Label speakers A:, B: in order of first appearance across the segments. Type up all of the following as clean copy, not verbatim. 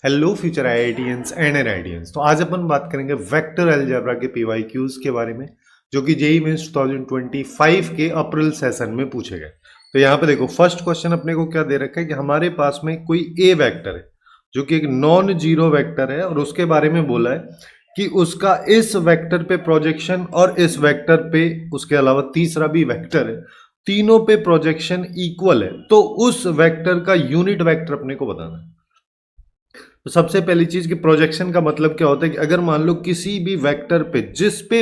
A: Hello future IITians and NITians. तो आज अपन बात करेंगे वेक्टर अलजेब्रा के पीवाईक्यूज के बारे में, जो कि जेईई मेंस 2025 के अप्रैल सेशन में पूछे गए। तो यहाँ पे देखो, फर्स्ट क्वेश्चन अपने को क्या दे रखा है कि हमारे पास में कोई ए वेक्टर है जो कि एक नॉन जीरो वेक्टर है, और उसके बारे में बोला है कि उसका इस वेक्टर पे प्रोजेक्शन और इस वेक्टर पे उसके अलावा तीसरा भी वेक्टर है, तीनों पे प्रोजेक्शन इक्वल है। तो उस वेक्टर का यूनिट वेक्टर अपने को बताना है। तो सबसे पहली चीज कि प्रोजेक्शन का मतलब क्या होता है कि अगर मान लो किसी भी वेक्टर पे जिस पे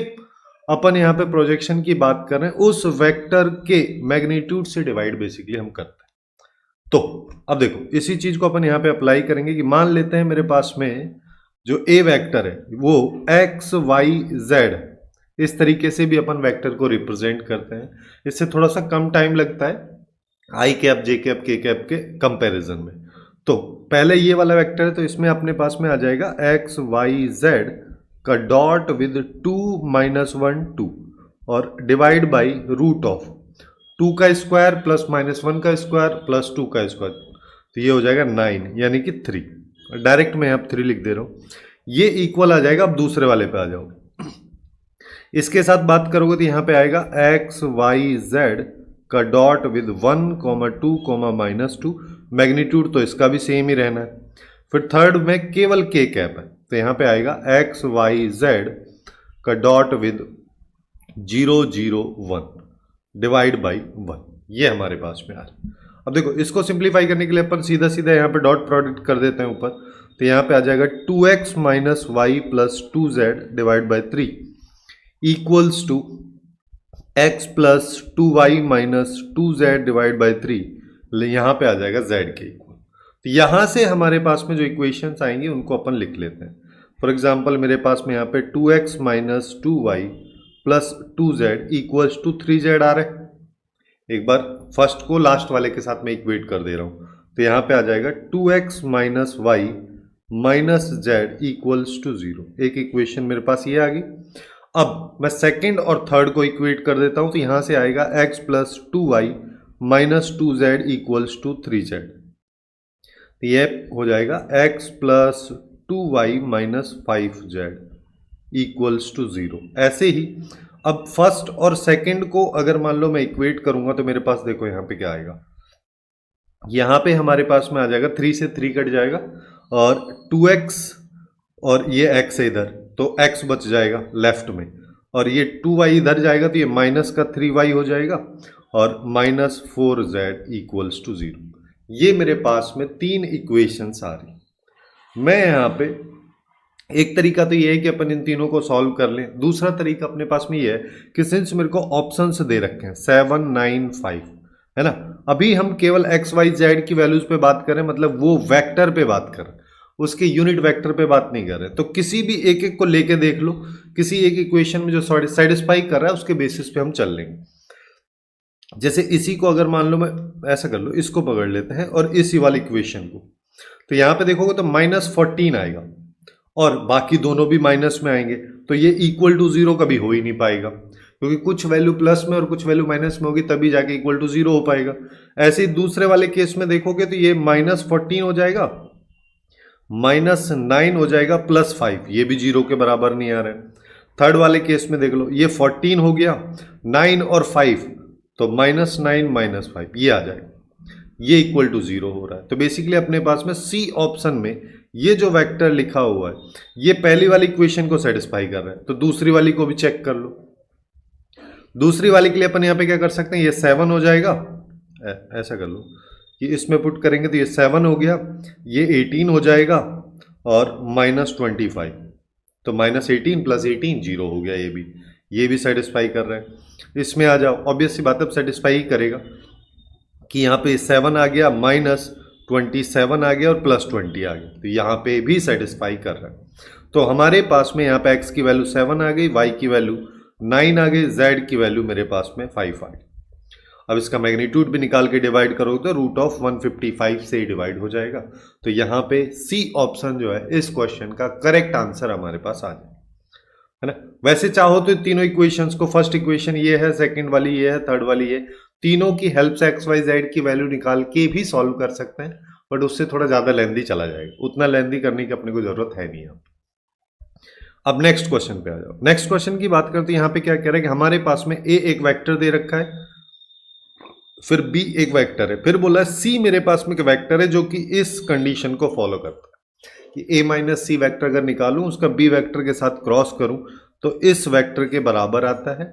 A: अपन यहाँ पे प्रोजेक्शन की बात कर रहे हैं उस वेक्टर के मैग्नीट्यूड से डिवाइड बेसिकली हम करते हैं। तो अब देखो, इसी चीज को अपन यहाँ पे अप्लाई करेंगे कि मान लेते हैं मेरे पास में जो ए वेक्टर है वो एक्स वाई जेड, इस तरीके से भी अपन वेक्टर को रिप्रेजेंट करते हैं। इससे थोड़ा सा कम टाइम लगता है आई कैप जे कैप के कैप के कंपैरिजन में। तो पहले ये वाला वेक्टर है, तो इसमें अपने पास में आ जाएगा एक्स वाई जेड का डॉट विद 2 -1 2 और डिवाइड बाई रूट ऑफ 2 का स्क्वायर प्लस -1 का स्क्वायर प्लस 2 का स्क्वायर। तो ये हो जाएगा 9 यानी कि 3। डायरेक्ट मैं यहाँ 3 लिख दे रहा हूँ। ये इक्वल आ जाएगा। अब दूसरे वाले पे आ जाओ, इसके साथ बात करोगे तो यहाँ पे आएगा एक्स वाई जेड का डॉट विद 1, 2, -2। मैग्नीट्यूड तो इसका भी सेम ही रहना है। फिर थर्ड में केवल के कैप है, तो यहाँ पे आएगा एक्स वाई जेड का डॉट विद 0, 0, 1 डिवाइड बाई 1। ये हमारे पास में आ रहा है। अब देखो, इसको सिंप्लीफाई करने के लिए अपन सीधा सीधा यहाँ पे डॉट प्रोडक्ट कर देते हैं ऊपर। तो यहाँ पे आ जाएगा 2x - y plus 2z divide by 3 equals to x plus 2y minus 2z divide by 3। यहाँ पे आ जाएगा z के इक्वल। तो यहाँ से हमारे पास में जो इक्वेशंस आएंगी उनको अपन लिख लेते हैं। फॉर एग्जांपल मेरे पास में यहाँ पे 2x minus 2y plus 2z equals to 3z आ रहा है। एक बार फर्स्ट को लास्ट वाले के साथ में इक्वेट कर दे रहा हूँ। तो यहाँ पे आ जाएगा 2x minus Y minus Z equals to 0। एक इक्वेशन मेरे पास ये आ गई। अब मैं सेकंड और थर्ड को इक्वेट कर देता हूं, तो यहां से आएगा x plus 2y minus 2z equals to 3z। तो ये हो जाएगा x plus 2y minus 5z equals to 0। ऐसे ही अब फर्स्ट और सेकंड को अगर मान लो मैं इक्वेट करूंगा तो मेरे पास देखो यहाँ पे क्या आएगा। यहाँ पे हमारे पास में आ जाएगा 3 से 3 कट जाएगा और 2x और ये x है इधर, तो x बच जाएगा लेफ्ट में, और ये 2y इधर जाएगा तो ये माइनस का 3y हो जाएगा और माइनस 4z इक्वल्स टू 0। ये मेरे पास में 3 इक्वेशंस आ रही। मैं यहाँ पे एक तरीका तो ये है कि अपन इन तीनों को सॉल्व कर लें। दूसरा तरीका अपने पास में ये है कि सिंस मेरे को ऑप्शंस दे रखे हैं 7, 9, 5, है ना। अभी हम केवल एक्स वाई जेड की वैल्यूज पे बात करें, मतलब वो वेक्टर पे बात करें, उसके यूनिट वेक्टर पे बात नहीं कर रहे। तो किसी भी एक एक को लेके देख लो, किसी एक इक्वेशन में जो सेटिस्फाई कर रहा है उसके बेसिस पे हम चल लेंगे। जैसे इसी को अगर मान लो, मैं ऐसा कर लो, इसको पकड़ लेते हैं और इसी वाली इक्वेशन को, तो यहाँ पे देखोगे तो -14 आएगा और बाकी दोनों भी माइनस में आएंगे। तो ये इक्वल टू 0 कभी हो ही नहीं पाएगा, क्योंकि कुछ वैल्यू प्लस में और कुछ वैल्यू माइनस में होगी, तभी जाके इक्वल टू 0 हो पाएगा। ऐसे ही दूसरे वाले केस में देखोगे तो ये -14 हो जाएगा, -9 हो जाएगा, +5, ये भी 0 के बराबर नहीं आ रहा है। थर्ड वाले केस में देख लो, ये 14 हो गया, 9 और 5, तो -9 - 5 ये आ जाएगा, ये इक्वल टू 0 हो रहा है। तो बेसिकली अपने पास में सी ऑप्शन में ये जो वेक्टर लिखा हुआ है ये पहली वाली इक्वेशन को सेटिस्फाई कर रहा है। तो दूसरी वाली को भी चेक कर लो। दूसरी वाली के लिए अपन यहाँ पे क्या कर सकते हैं, ये 7 हो जाएगा, ऐसा कर लो कि इसमें पुट करेंगे तो ये 7 हो गया, ये 18 हो जाएगा और -25, तो -18 + 18 0 हो गया। ये भी सेटिस्फाई कर रहा है। इसमें आ जाओ, ऑब्वियस सी बात है सेटिस्फाई ही करेगा कि यहाँ पे 7 आ गया, -27 आ गया और +20 आ गया, तो यहाँ पे भी सेटिस्फाई कर रहा है। तो हमारे पास में यहाँ पे x की वैल्यू 7 आ गई, y की वैल्यू 9 आ गई, z की वैल्यू मेरे पास में 5 आ गई। अब इसका मैग्नीट्यूड भी निकाल के डिवाइड करोगे तो √155 से ही डिवाइड हो जाएगा। तो यहाँ पे सी ऑप्शन जो है इस क्वेश्चन का करेक्ट आंसर हमारे पास आ जाए, है ना। वैसे चाहो तो तीनों इक्वेशंस को, फर्स्ट इक्वेशन ये है, सेकंड वाली ये है, थर्ड वाली ये, तीनों की हेल्प से एक्स वाई जेड की वैल्यू निकाल के भी सॉल्व कर सकते हैं। बट उससे थोड़ा ज़्यादा लेंदी चला जाएगा, उतना लेंदी करने की अपने को जरूरत है नहीं यहाँ। अब नेक्स्ट क्वेश्चन पे आ जाओ। नेक्स्ट क्वेश्चन की बात करते हैं, यहाँ पे क्या कह रहा है कि हमारे पास में ए एक वेक्टर दे रखा है, फिर बी एक वेक्टर है, फिर बोला सी मेरे पास में एक वेक्टर है जो कि इस कंडीशन को फॉलो करता है कि ए माइनस सी वेक्टर अगर निकालूं उसका बी वेक्टर के साथ क्रॉस करूं तो इस वेक्टर के बराबर आता है।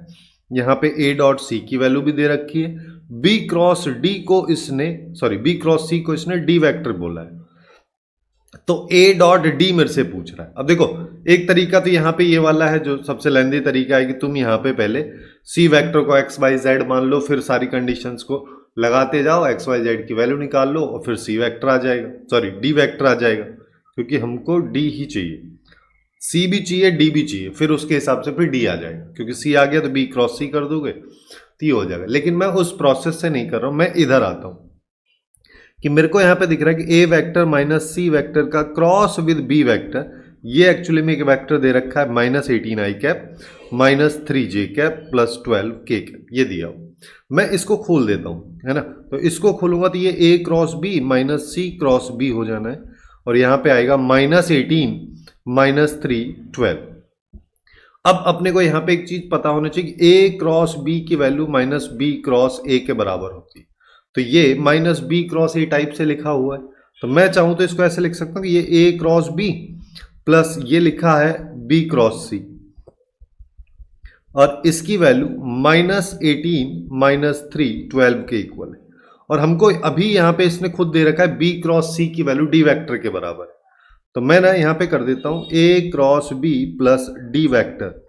A: यहाँ पे ए डॉट सी की वैल्यू भी दे रखी है, बी क्रॉस डी को इसने बी क्रॉस सी को इसने डी वेक्टर बोला है, तो ए डॉट डी मेरे से पूछ रहा है। अब देखो एक तरीका तो यहाँ पे ये वाला है जो सबसे लेंदी तरीका है कि तुम यहाँ पे पहले सी वेक्टर को एक्स वाई जेड मान लो, फिर सारी कंडीशंस को लगाते जाओ, एक्स वाई जेड की वैल्यू निकाल लो और फिर सी वेक्टर आ जाएगा, डी वेक्टर आ जाएगा, क्योंकि हमको डी ही चाहिए, सी भी चाहिए डी भी चाहिए, फिर उसके हिसाब से फिर डी आ जाएगा, क्योंकि सी आ गया तो बी क्रॉस सी कर दोगे तो ये हो जाएगा। लेकिन मैं उस प्रोसेस से नहीं कर रहा हूं, मैं इधर आता हूं कि मेरे को यहां पे दिख रहा है कि ए वेक्टर माइनस सी वेक्टर का क्रॉस विद बी वेक्टर, ये एक्चुअली में एक वेक्टर दे रखा है माइनस 18 आई कैप माइनस 3 जे कैप प्लस 12 के कैप, ये दिया हो। मैं इसको खोल देता हूं, है ना, तो इसको खोलूंगा तो ये ए क्रॉस बी माइनस सी क्रॉस बी हो जाना है, और यहां पे आएगा माइनस 18 माइनस 3 12। अब अपने को यहां पे एक चीज पता होना चाहिए कि ए क्रॉस बी की value minus B cross A के बराबर होती है, तो ये minus B cross A type से लिखा हुआ है, तो मैं चाहूं तो इसको ऐसे लिख सकता हूं कि ये ए क्रॉस बी प्लस ये लिखा है बी क्रॉस सी, और इसकी वैल्यू माइनस 18 माइनस 3 12 के इक्वल है। और हमको अभी यहां पे इसने खुद दे रखा है बी क्रॉस सी की वैल्यू डी वेक्टर के बराबर है, तो मैं ना यहां पे कर देता हूं A cross B plus D vector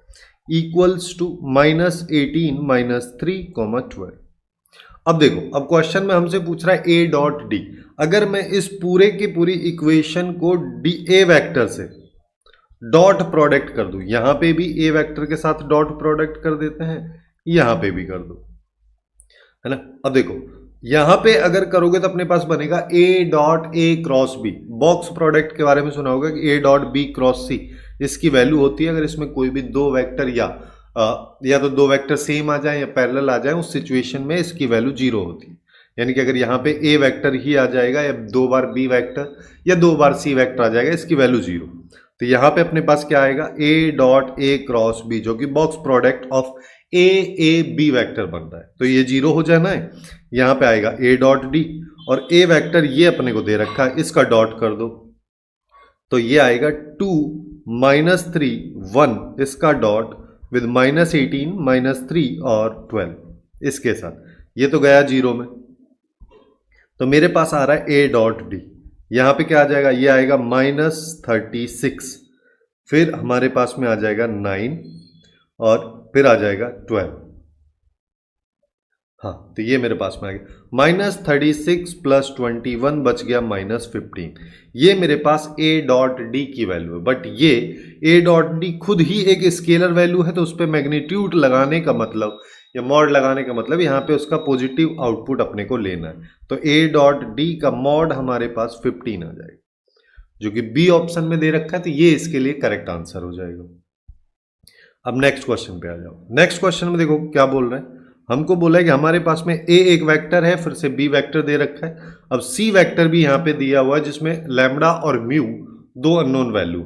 A: equals to minus 18 माइनस 3 12। अब देखो, अब क्वेश्चन में हमसे पूछ रहा है ए डॉट डी, अगर मैं इस पूरे की पूरी इक्वेशन को डी ए वेक्टर से डॉट प्रोडक्ट कर दूं, यहां पे भी ए वेक्टर के साथ डॉट प्रोडक्ट कर देते हैं, यहां पे भी कर दो, है ना। अब देखो यहां पे अगर करोगे तो अपने पास बनेगा A dot A cross B, box product के बारे में सुना होगा कि A dot B cross C, इसकी वैल्यू होती है अगर इसमें कोई भी दो वेक्टर या तो दो वेक्टर सेम आ जाए या पैरेलल आ जाए, उस सिचुएशन में इसकी वैल्यू 0 होती है। यानी कि अगर यहाँ पे ए वेक्टर ही आ जाएगा या दो बार बी वेक्टर या दो बार सी वेक्टर आ जाएगा, इसकी वैल्यू 0, तो यहाँ पे अपने पास क्या आएगा A dot A cross B, जो कि box product of A B vector बन रहा है, तो ये 0 हो जाना है। यहाँ पे आएगा ए डॉट डी, और ए वेक्टर ये अपने को दे रखा है, इसका डॉट कर दो, तो ये आएगा 2 माइनस 3 1, इसका डॉट विद माइनस 18 माइनस 3 और 12 इसके साथ, ये तो गया 0 में, तो मेरे पास आ रहा है ए डॉट डी, यहां पे क्या आ जाएगा, ये आएगा माइनस 36, फिर हमारे पास में आ जाएगा 9 और फिर आ जाएगा 12, हाँ, तो ये मेरे पास में आ गया माइनस 36 प्लस 21 बच गया माइनस 15, ये मेरे पास ए डॉट डी की वैल्यू है। बट ये ए डॉट डी खुद ही एक स्केलर वैल्यू है, तो उस पर मैग्नीट्यूड लगाने का मतलब या मॉड लगाने का मतलब यहाँ पे उसका पॉजिटिव आउटपुट अपने को लेना है, तो ए डॉट डी का मॉड हमारे पास 15 आ जाएगा, जो कि बी ऑप्शन में दे रखा है, तो ये इसके लिए करेक्ट आंसर हो जाएगा। अब नेक्स्ट क्वेश्चन पे आ जाओ। नेक्स्ट क्वेश्चन में देखो क्या बोल रहे हैं, हमको बोला है कि हमारे पास में ए एक वेक्टर है, फिर से बी वेक्टर दे रखा है, अब सी वेक्टर भी यहाँ पे दिया हुआ है जिसमें लैम्डा और म्यू दो अननोन वैल्यू,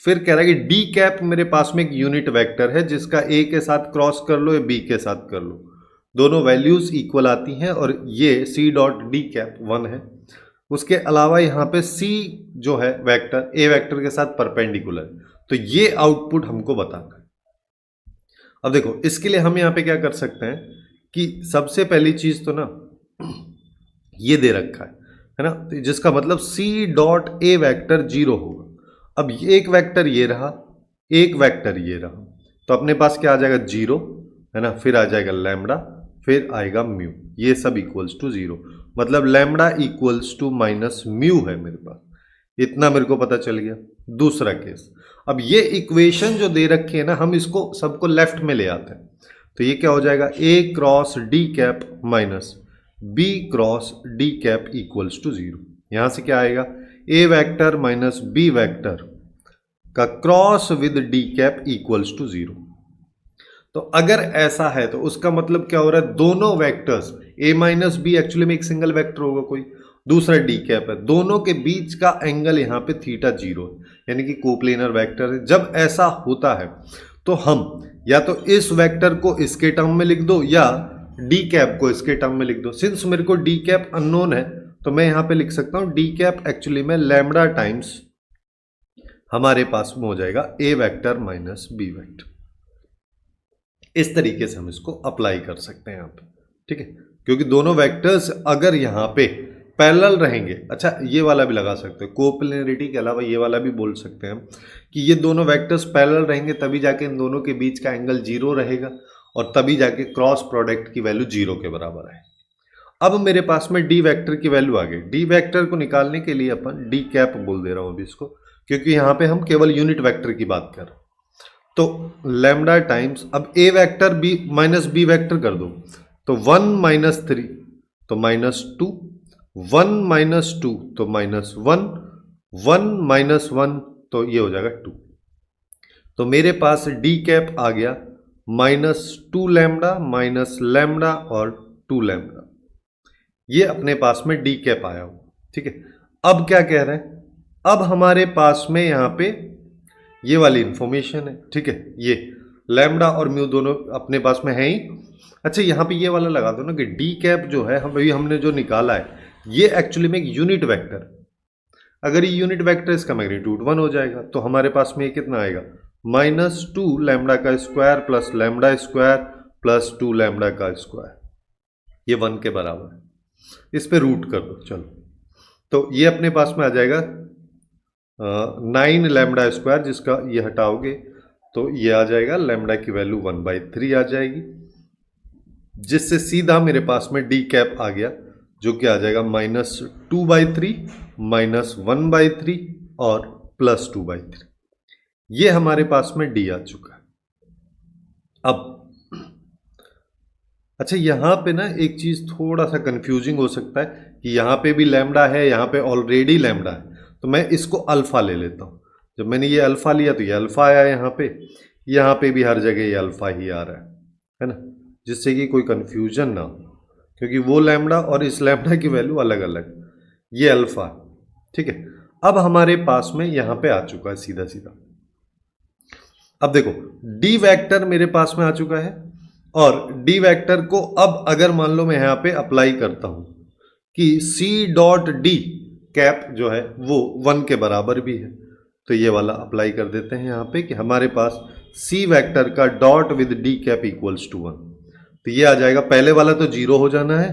A: फिर कह रहा है कि डी कैप मेरे पास में एक यूनिट वेक्टर है जिसका ए के साथ क्रॉस कर लो या बी के साथ कर लो, दोनों वैल्यूज इक्वल आती हैं, और ये सी डॉट डी कैप 1 है। उसके अलावा यहाँ पे सी जो है वेक्टर ए वेक्टर के साथ परपेंडिकुलर, तो ये आउटपुट हमको बताना है। अब देखो इसके लिए हम यहाँ पे क्या कर सकते हैं कि सबसे पहली चीज तो ना ये दे रखा है ना, तो जिसका मतलब सी डॉट ए वेक्टर 0 होगा। अब एक वेक्टर ये रहा, एक वेक्टर ये रहा, तो अपने पास क्या आ जाएगा 0, है ना, फिर आ जाएगा लैम्डा, फिर आएगा म्यू, ये सब इक्वल्स टू 0, मतलब lambda equals to minus mu है मेरे पास, इतना मेरे को पता चल गया। दूसरा केस, अब ये इक्वेशन जो दे रखी है ना, हम इसको सबको लेफ्ट में ले आते हैं, तो ये क्या हो जाएगा A cross D cap minus B cross D cap equals to 0। यहां से क्या आएगा A vector minus B vector का cross with D cap equals to 0। तो अगर ऐसा है तो उसका मतलब क्या हो रहा है, दोनों vectors A minus B actually में एक सिंगल वेक्टर होगा कोई, दूसरा डी कैप है, दोनों के बीच का एंगल यहाँ पे थीटा 0 है, यानी कि कोप्लेनर वेक्टर है। जब ऐसा होता है तो हम या तो इस वेक्टर को इसके टर्म में लिख दो या डी कैप को इसके टर्म में लिख दो। सिंस मेरे को डी कैप अननोन है तो मैं यहां पे लिख सकता हूं डी कैप एक्चुअली में लैम्बडा टाइम्स हमारे पास में हो जाएगा A vector minus B vector. इस तरीके से हम इसको अप्लाई कर सकते हैं यहां पे, ठीक है, क्योंकि दोनों वेक्टर्स अगर यहां पे पैरेलल रहेंगे, अच्छा ये वाला भी लगा सकते हैं, कोप्लेनरिटी के अलावा ये वाला भी बोल सकते हैं कि ये दोनों वेक्टर्स पैरेलल रहेंगे तभी जाके इन दोनों के बीच का एंगल 0 रहेगा और तभी जाके क्रॉस प्रोडक्ट की वैल्यू 0 के बराबर है। अब मेरे पास में डी वेक्टर की वैल्यू आ गई। डी वेक्टर को निकालने के लिए अपन डी कैप बोल दे रहा हूं अभी इसको, क्योंकि यहां पे हम केवल यूनिट वेक्टर की बात कर रहे हैं। तो लैम्डा टाइम्स, अब A vector B minus B vector कर दो तो 1 माइनस 3 तो माइनस 2, 1 माइनस 2 तो माइनस 1, 1 माइनस 1 तो ये हो जाएगा 2। तो मेरे पास डी कैप आ गया -2 लैम्डा माइनस लैम्डा और 2 लैम्डा, ये अपने पास में डी कैप आया हो, ठीक है। अब क्या कह रहे हैं, अब हमारे पास में यहां पे ये वाली इंफॉर्मेशन है, ठीक है, ये लैम्डा और म्यू दोनों अपने पास में है ही। अच्छा यहां पे ये वाला लगा दो ना कि डी कैप जो है हमने जो निकाला है ये एक्चुअली में एक यूनिट वेक्टर, अगर ये यूनिट वेक्टर इसका मैग्नीट्यूड 1 हो जाएगा तो हमारे पास में ये कितना आएगा -2 लैम्डा का square plus lambda square plus 2 lambda का स्क्वायर, ये 1 के बराबर है। इस पे रूट कर दो, चलो तो ये अपने पास में आ जाएगा 9 लैम्डा स्क्वायर, जिसका ये हटाओगे तो ये आ जाएगा लैम्डा की वैल्यू 1/3 आ जाएगी, जिससे सीधा मेरे पास में डी कैप आ गया जो कि आ जाएगा -2/3 -1/3 और +2/3। ये हमारे पास में डी आ चुका है। अब अच्छा यहां पे ना एक चीज थोड़ा सा कंफ्यूजिंग हो सकता है कि यहां पे भी लैम्डा है, यहां पे ऑलरेडी लैम्डा है, तो मैं इसको अल्फा ले लेता हूं। जब मैंने ये अल्फा लिया तो ये अल्फा आया यहाँ पे भी हर जगह ये अल्फा ही आ रहा है ना, जिससे कि कोई कंफ्यूजन ना हो, क्योंकि वो लैम्डा और इस लैम्डा की वैल्यू अलग अलग, ये अल्फा, ठीक है। अब हमारे पास में यहां पे आ चुका है सीधा सीधा। अब देखो डी वेक्टर मेरे पास में आ चुका है और डी वेक्टर को अब अगर मान लो मैं यहां पे अप्लाई करता हूं कि सी डॉट डी कैप जो है वो 1 के बराबर भी है, तो ये वाला अप्लाई कर देते हैं यहां पे कि हमारे पास सी वेक्टर का dot with D cap equals to 1, तो ये आ जाएगा। पहले वाला तो 0 हो जाना है,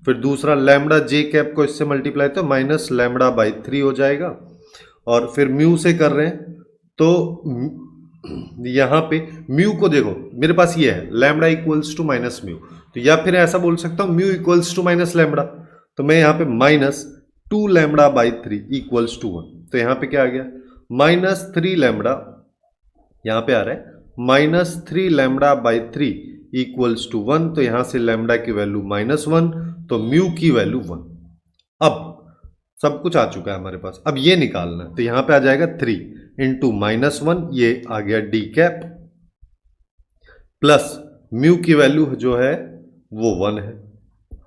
A: फिर दूसरा लैम्डा जे कैप को इससे मल्टीप्लाई तो माइनस लैम्डा/3 हो जाएगा, और फिर म्यू से कर रहे हैं तो यहां पे म्यू को देखो मेरे पास ये है lambda equals to minus mu, तो या फिर ऐसा बोल सकता हूं mu equals to minus lambda, तो मैं यहां पे -2 लैम्डा/3 इक्वल्स टू 1, तो यहां पे क्या आ गया -3 लैम्डा, यहां पे आ रहा है -3 लैम्डा/3 इक्वल्स टू 1, तो यहां से लैम्डा की वैल्यू -1 तो म्यू की वैल्यू 1। अब सब कुछ आ चुका है हमारे पास, अब ये निकालना है, तो यहां पे आ जाएगा 3 इंटू -1, ये आ गया डी कैप, प्लस म्यू की वैल्यू जो है वो 1 है,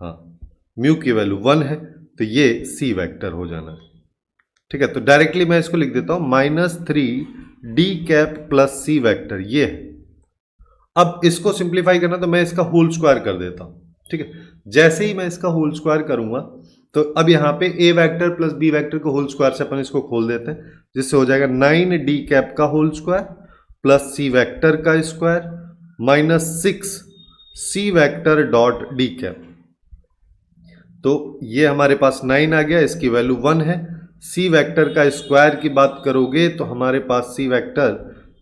A: हाँ म्यू की वैल्यू 1 है, तो ये सी वेक्टर हो जाना है, ठीक है। तो डायरेक्टली मैं इसको लिख देता हूं -3 D cap plus C vector, ये है। अब इसको सिंप्लीफाई करना तो मैं इसका होल स्क्वायर कर देता हूं, ठीक है। जैसे ही मैं इसका होल स्क्वायर करूंगा तो अब यहां पे ए वेक्टर प्लस बी वेक्टर को होल स्क्वायर से अपन इसको खोल देते हैं, जिससे हो जाएगा 9 डी कैप का होल स्क्वायर प्लस सी वेक्टर का square -6 C vector dot D cap, तो ये हमारे पास 9 आ गया, इसकी वैल्यू 1 है। सी वेक्टर का स्क्वायर की बात करोगे तो हमारे पास सी वेक्टर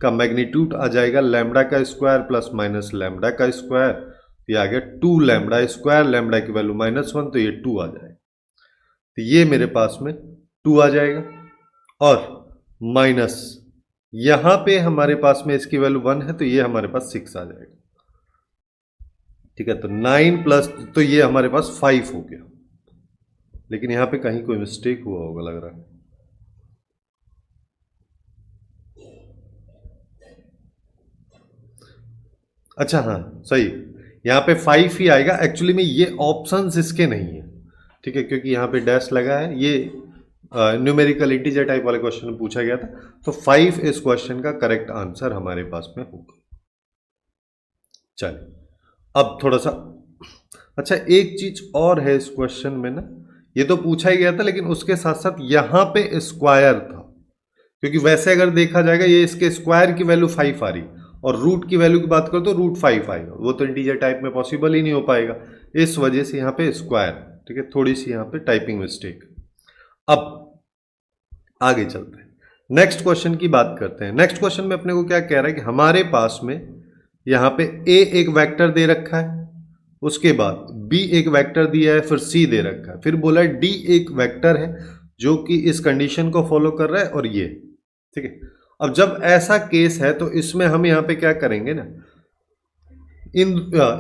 A: का मैग्नीट्यूड आ जाएगा लैम्डा का स्क्वायर प्लस माइनस लैम्डा का स्क्वायर, ये आ गया 2 लैम्डा स्क्वायर, लैम्डा की वैल्यू -1 तो ये 2 आ जाएगा, तो ये मेरे पास में 2 आ जाएगा, और माइनस यहां पे हमारे पास में इसकी वैल्यू 1 है तो ये हमारे पास 6 आ जाएगा, ठीक है। तो 9 प्लस तो ये हमारे पास 5 हो गया, लेकिन यहां पे कहीं कोई मिस्टेक हुआ होगा लग रहा है। अच्छा हाँ सही, यहां पे 5 ही आएगा, एक्चुअली में ये ऑप्शंस इसके नहीं है, ठीक है, क्योंकि यहाँ पे डैश लगा है, ये न्यूमेरिकल इंटीजर टाइप वाले क्वेश्चन में पूछा गया था। तो 5 इस क्वेश्चन का करेक्ट आंसर हमारे पास में होगा। चलिए अब थोड़ा सा, अच्छा एक चीज और है इस क्वेश्चन में ना, ये तो पूछा ही गया था लेकिन उसके साथ साथ यहां पे स्क्वायर था, क्योंकि वैसे अगर देखा जाएगा ये इसके स्क्वायर की वैल्यू 5 आ रही और रूट की वैल्यू की बात करो तो रूट 5 आएगा, वो तो इंटीजर टाइप में पॉसिबल ही नहीं हो पाएगा, इस वजह से यहाँ पे स्क्वायर। ठीक है, थोड़ी सी यहाँ पे टाइपिंग मिस्टेक। अब आगे चलते हैं, नेक्स्ट क्वेश्चन की बात करते हैं। नेक्स्ट क्वेश्चन में अपने को क्या कह रहा है कि हमारे पास में यहाँ पे a एक वेक्टर दे रखा है, उसके बाद b एक वेक्टर दिया है, फिर c दे रखा है, फिर बोला है d एक वेक्टर है जो कि इस कंडीशन को फॉलो कर रहा है और ये। ठीक है, अब जब ऐसा केस है तो इसमें हम यहाँ पे क्या करेंगे ना,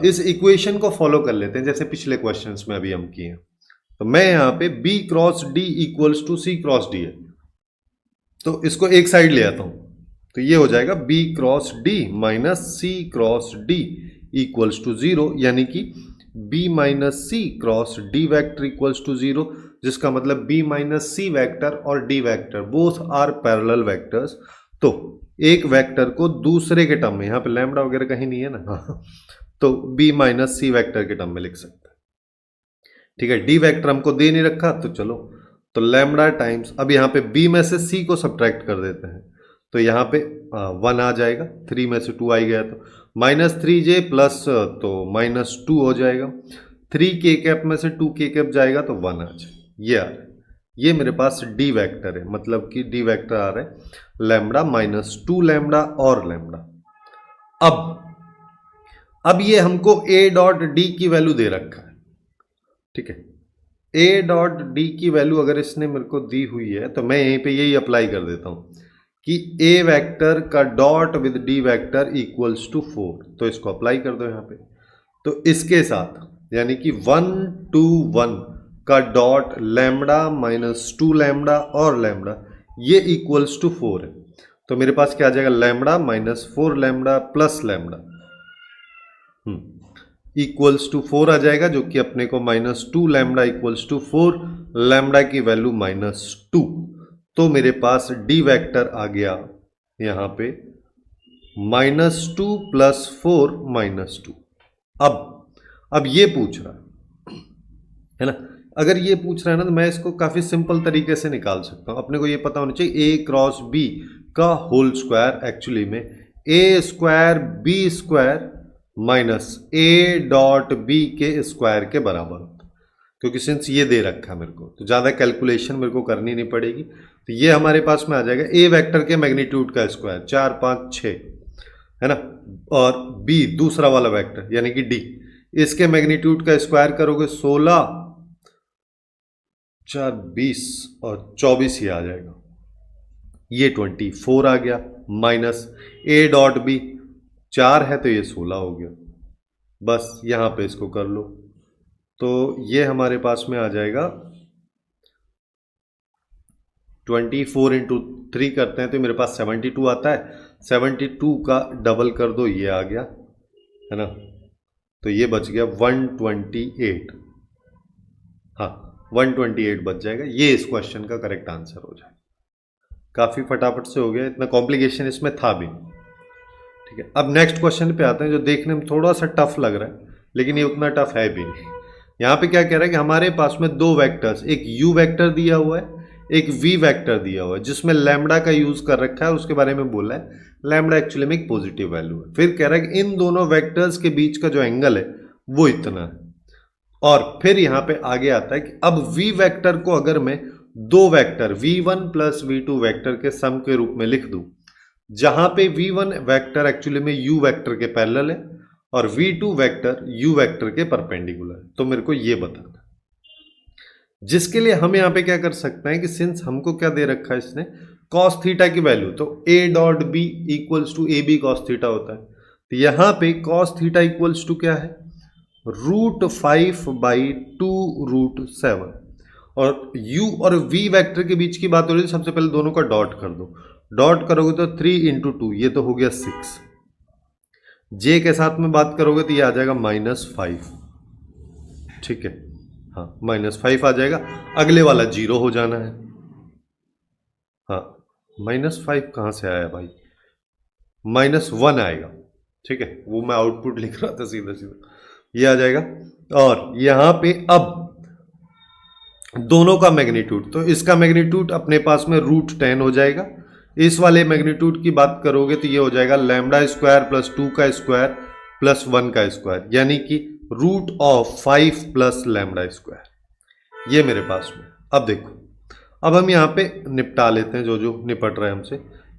A: इस इक्वेशन को फॉलो कर लेते हैं जैसे पिछले क्वेश्चंस में अभी हम किए हैं। तो मैं यहाँ पे b cross d equals to c cross d है, तो इसको एक साइड ले आता हूं, तो ये हो जाएगा b cross d minus c cross d equals to 0, यानी कि b minus c cross d vector equals to 0, जिसका मतलब b माइनस c वेक्टर और d vector both are parallel vectors. तो एक वेक्टर को दूसरे के टर्म में, यहाँ पे लैम्डा वगैरह कहीं नहीं है ना, तो b माइनस c वेक्टर के टर्म में लिख सकते हैं। ठीक है, d वेक्टर हमको दे नहीं रखा, तो चलो तो लैम्डा टाइम्स, अब यहाँ पे b में से c को सब्ट्रैक्ट कर देते हैं, तो यहाँ पे 1 आ जाएगा, 3 में से 2 आ गया तो माइनस 3j प्लस तो माइनस 2 हो जाएगा, 3k कैप में से 2k कैप जाएगा तो 1 आ जाएगा, ये आ रहा है। ये मेरे पास d वेक्टर है, मतलब कि d वेक्टर आ रहा है लैम्डा माइनस 2 लैम्डा और लैम्डा। अब ये हमको a डॉट d की वैल्यू दे रखा है। ठीक है, a डॉट d की वैल्यू अगर इसने मेरे को दी हुई है तो मैं यहीं पे यही अप्लाई कर देता हूं कि a वेक्टर का dot with d vector equals to 4, तो इसको अप्लाई कर दो यहाँ पे। तो इसके साथ यानी कि 1 2 1 का डॉट लैम्डा माइनस 2 लैम्डा और लैम्डा, ये इक्वल्स टू 4 है, तो मेरे पास क्या आ जाएगा, lambda minus 4 lambda plus lambda equals to 4 आ जाएगा, जो कि अपने को minus 2 lambda equals to 4, lambda की वैल्यू माइनस 2, तो मेरे पास d वेक्टर आ गया यहाँ पे माइनस 2 प्लस 4 माइनस 2। अब ये पूछ रहा है ना, अगर ये पूछ रहा है ना तो मैं इसको काफी सिंपल तरीके से निकाल सकता हूं। अपने को ये पता होना चाहिए a क्रॉस b का होल स्क्वायर एक्चुअली में a square b square minus a dot b के स्क्वायर के बराबर होता है, क्योंकि सिंस ये दे रखा है मेरे को तो ज़्यादा कैलकुलेशन मेरे को करनी नहीं पड़ेगी। तो ये हमारे पास में आ जाएगा a वेक्टर के मैग्नीट्यूड का स्क्वायर 4 5 6 है ना, और b दूसरा वाला वेक्टर यानी कि d, इसके मैग्नीट्यूड का स्क्वायर करोगे 16 4 20 और 24 ही आ जाएगा, ये 24 आ गया, माइनस a डॉट b 4 है तो ये 16 हो गया, बस यहां पे इसको कर लो, तो ये हमारे पास में आ जाएगा 24 इंटू 3 करते हैं तो मेरे पास 72 आता है, 72 का डबल कर दो, ये आ गया है ना, तो ये बच गया 128, हाँ 128 बच जाएगा, ये इस क्वेश्चन का करेक्ट आंसर हो जाएगा। काफ़ी फटाफट से हो गया, इतना कॉम्प्लिकेशन इसमें था भी। ठीक है, अब नेक्स्ट क्वेश्चन पे आते हैं जो देखने में थोड़ा सा टफ लग रहा है लेकिन ये उतना टफ है भी नहीं। यहाँ पे क्या कह रहा है कि हमारे पास में दो वेक्टर्स, एक u वेक्टर दिया हुआ है, एक v वेक्टर दिया हुआ है, जिसमें लैम्डा का यूज कर रखा है, उसके बारे में बोला है लैम्डा एक्चुअली में एक पॉजिटिव वैल्यू है। फिर कह रहा है कि इन दोनों वेक्टर्स के बीच का जो एंगल है वो इतना है, और फिर यहाँ पे आगे आता है कि अब v वेक्टर को अगर मैं दो vector v1 plus v2 vector के सम के रूप में लिख दूं, जहां पे v1 वेक्टर एक्चुअली में u वेक्टर के पैरेलल है और v2 वेक्टर u वेक्टर के परपेंडिकुलर है, तो मेरे को ये बताना, जिसके लिए हम यहाँ पे क्या कर सकते हैं कि सिंस हमको क्या दे रखा है इसने cos थीटा की वैल्यू, तो a dot b equals to A B cos theta होता है, तो यहाँ पे cos थीटा इक्वल्स टू क्या है √5/2√7, और u और v वेक्टर के बीच की बात हो रही है, सबसे पहले दोनों का डॉट कर दो, डॉट करोगे तो 3 × 2 ये तो हो गया 6, j के साथ में बात करोगे तो ये आ जाएगा -5। ठीक है, हाँ -5 आ जाएगा, अगले वाला 0 हो जाना है। हाँ -5 कहाँ से आया भाई, -1 आएगा, ठीक है, वो मैं आउटपुट लिख रहा था सीधा सीधा, ये आ जाएगा। और यहाँ पे अब दोनों का मैग्नीट्यूड, तो इसका मैग्नीट्यूड अपने पास में √10 हो जाएगा। इस वाले मैग्नीट्यूड की बात करोगे तो ये हो जाएगा λ² प्लस 2 का स्क्वायर प्लस 1 का स्क्वायर, यानी कि √5 प्लस λ²। ये मेरे पास में। अब देखो, अब हम यहाँ पे निपटा लेते हैं जो जो निपट रहा है हमसे,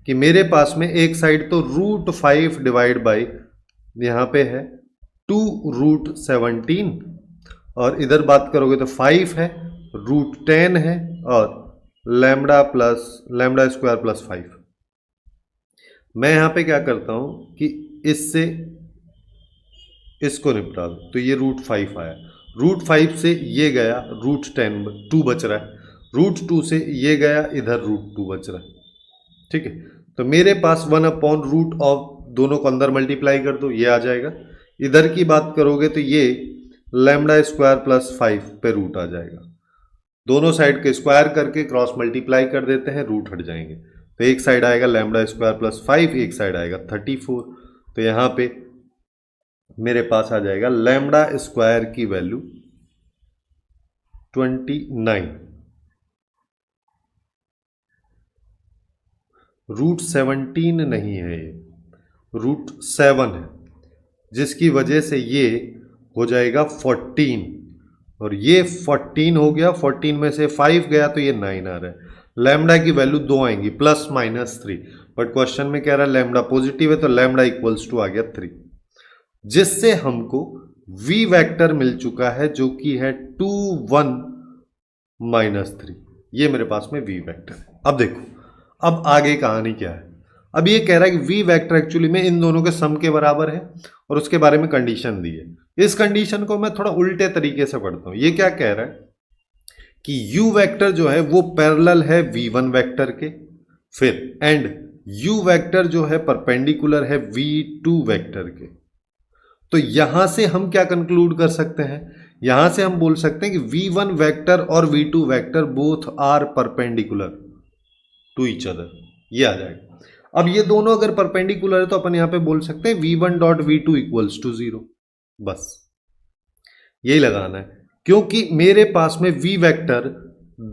A: कि मेरे पास में एक साइड तो √5 डिवाइड बाई यहाँ पे है 2√17, और इधर बात करोगे तो 5 है, √10 है, और λ² प्लस 5। मैं यहाँ पे क्या करता हूँ कि इससे इसको निपटा दो, तो ये √5 आया, √5 से ये गया √10, 2 बच रहा है, √2 से ये गया इधर √2 बच रहा है, ठीक है। तो मेरे पास 1/√ ऑफ, दोनों को अंदर मल्टीप्लाई कर दो, ये आ जाएगा। इधर की बात करोगे तो ये λ² प्लस 5 पे रूट आ जाएगा, दोनों साइड के स्क्वायर करके क्रॉस मल्टीप्लाई कर देते हैं, रूट हट जाएंगे, तो एक साइड आएगा λ² प्लस 5, एक साइड आएगा 34। तो यहाँ पे मेरे पास आ जाएगा λ² की वैल्यू 29, √17 नहीं है, ये √7 है, जिसकी वजह से ये हो जाएगा 14, और ये 14 हो गया, 14 में से 5 गया तो ये 9 आ रहा है। लैम्डा की वैल्यू 2 आएंगी, +-3, बट क्वेश्चन में कह रहा है लैम्डा पॉजिटिव है, तो लैम्डा इक्वल्स टू आ गया 3, जिससे हमको v वेक्टर मिल चुका है जो कि है 2 1 -3। ये मेरे पास में v वेक्टर है। अब देखो, अब आगे कहानी क्या है। अब ये कह रहा है कि v वेक्टर एक्चुअली में इन दोनों के सम के बराबर है, और उसके बारे में कंडीशन दी है। इस कंडीशन को मैं थोड़ा उल्टे तरीके से पढ़ता हूं। ये क्या कह रहा है कि u वेक्टर जो है वो पैरेलल है v1 वेक्टर के, फिर एंड u वेक्टर जो है परपेंडिकुलर है v2 वेक्टर के। तो यहां से हम क्या कंक्लूड कर सकते हैं, यहां से हम बोल सकते हैं कि v1 वेक्टर और v2 vector both are perpendicular to each other, ये आ जाएगा। अब ये दोनों अगर परपेंडिकुलर है तो अपन यहां पे बोल सकते हैं v1.v2 इक्वल्स टू 0, बस यही लगाना है, क्योंकि मेरे पास में v वेक्टर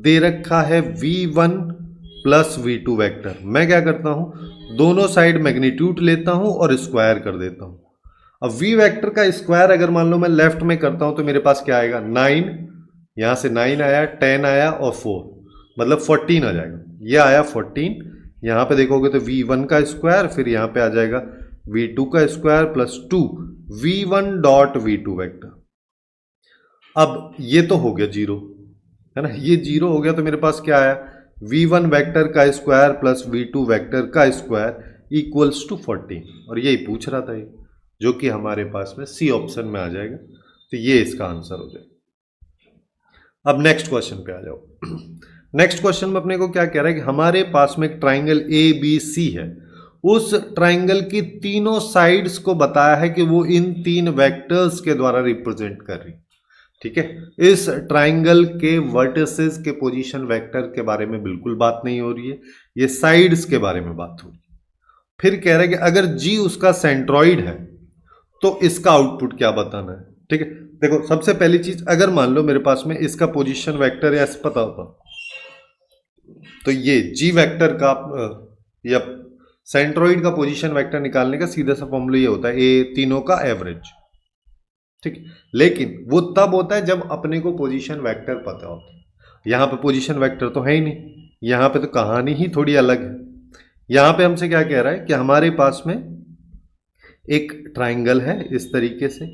A: दे रखा है v1 प्लस v2 वेक्टर। मैं क्या करता हूं, दोनों साइड मैग्नीट्यूड लेता हूं और स्क्वायर कर देता हूं। अब v वेक्टर का स्क्वायर अगर मान लो मैं लेफ्ट में करता हूं तो मेरे पास क्या आएगा, 9, यहां से 9 आया, 10 आया और 4, मतलब 14 आ जाएगा, ये आया 14। यहां पे देखोगे तो v1 का स्क्वायर, फिर यहां पे आ जाएगा v2 का स्क्वायर प्लस 2 v1.v2 वेक्टर। अब ये तो हो गया 0, है ना, ये 0 हो गया, तो मेरे पास क्या आया, v1 वेक्टर का स्क्वायर प्लस v2 वेक्टर का स्क्वायर इक्वल्स टू 14, और यही पूछ रहा था ये, जो कि हमारे पास में सी ऑप्शन में आ जाएगा, तो ये इसका आंसर हो जाएगा। अब नेक्स्ट क्वेश्चन पे आ जाओ। नेक्स्ट क्वेश्चन में अपने को क्या कह रहा है कि हमारे पास में एक ट्राइंगल ABC है, उस ट्राइंगल की तीनों साइड्स को बताया है कि वो इन 3 वेक्टर्स के द्वारा रिप्रेजेंट कर रही, ठीक है। इस ट्राइंगल के वर्टिसेस के पोजीशन वेक्टर के बारे में बिल्कुल बात नहीं हो रही है, ये साइड्स के बारे में बात हो रही है। फिर कह रहा है कि अगर G उसका सेंट्रॉइड है तो इसका आउटपुट क्या बताना है, ठीक है। देखो, सबसे पहली चीज, अगर मान लो मेरे पास में इसका पोजीशन वेक्टर ऐसे पता होता तो ये G वेक्टर का या सेंट्रॉइड का पोजीशन वेक्टर निकालने का सीधा सा फॉर्मूला ये होता है, ए तीनों का एवरेज, ठीक। लेकिन वो तब होता है जब अपने को पोजीशन वेक्टर पता होता है। यहां पे पोजीशन वेक्टर तो है ही नहीं, यहां पे तो कहानी ही थोड़ी अलग है। यहां पे हमसे क्या कह रहा है कि हमारे पास में एक ट्राइंगल है इस तरीके से,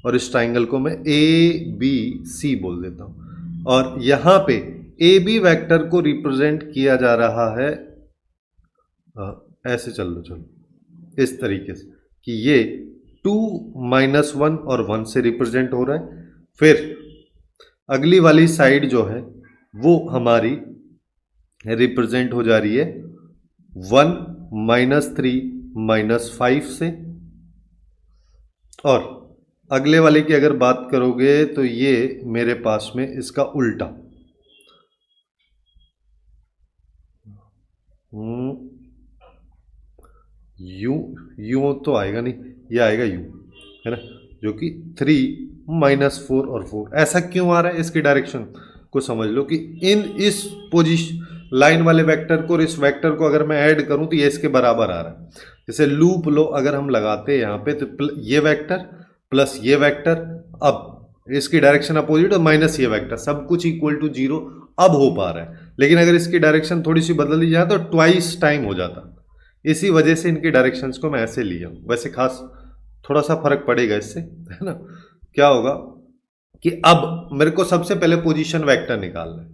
A: और इस ट्राइंगल को मैं ABC बोल देता हूं, और यहां पे AB वेक्टर को रिप्रेजेंट किया जा रहा है, ऐसे चलो इस तरीके से कि ये 2 -1 और 1 से रिप्रेजेंट हो रहा है। फिर अगली वाली साइड जो है वो हमारी रिप्रेजेंट हो जा रही है 1 -3 -5 से, और अगले वाले की अगर बात करोगे तो ये मेरे पास में इसका उल्टा, यू, यू तो आएगा नहीं, ये आएगा यू, है ना, जो कि 3 - 4 और 4। ऐसा क्यों आ रहा है, इसकी डायरेक्शन को समझ लो कि इस पोजीशन लाइन वाले वेक्टर को और इस वेक्टर को अगर मैं ऐड करूं तो ये इसके बराबर आ रहा है। जैसे लूप लो अगर हम लगाते हैं यहाँ पे तो ये वेक्टर प्लस ये वेक्टर, अब इसकी डायरेक्शन अपोजिट और माइनस ये वेक्टर, सब कुछ इक्वल टू 0 अब हो पा रहा है। लेकिन अगर इसकी डायरेक्शन थोड़ी सी बदल दी जाए तो ट्वाइस टाइम हो जाता। इसी वजह से इनकी डायरेक्शंस को मैं ऐसे लिया हूं। वैसे खास थोड़ा सा फर्क पड़ेगा इससे, है ना। क्या होगा कि अब मेरे को सबसे पहले पोजीशन वेक्टर निकालना है।